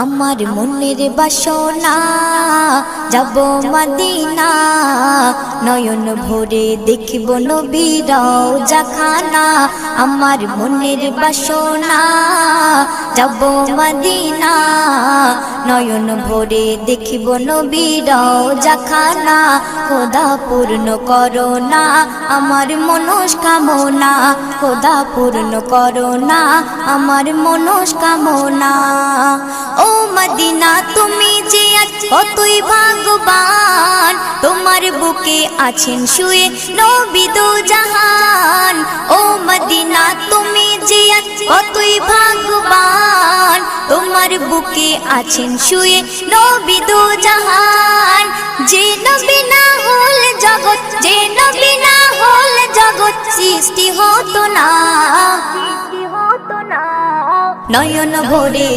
আমার মনের বাসনা যাব মদিনা, নয়ন ভরে দেখিব নবীর রওজাখানা। আমার মনের বাসনা যাব মদিনা, নয়ন ভরে দেখিব নবীর রওজাখানা। খোদা পূর্ণ করো না আমার মনস্কামনা, খোদা পূর্ণ করো না আমার মনস্কামনা। ও মদিনা তুমি যে আজ কতই ভাগ্যবান, তোমার বুকে আছেন শুয়ে নবী দো জাহান। ও মদিনা তুমি যে আজ কতই ভাগ্যবান, তোমার বুকে আছেন শুয়ে নবী দো জাহান। যে নবী না হল জগৎ, যে নবী না হল জগৎ সৃষ্টি হতো না। নয়ন ভরে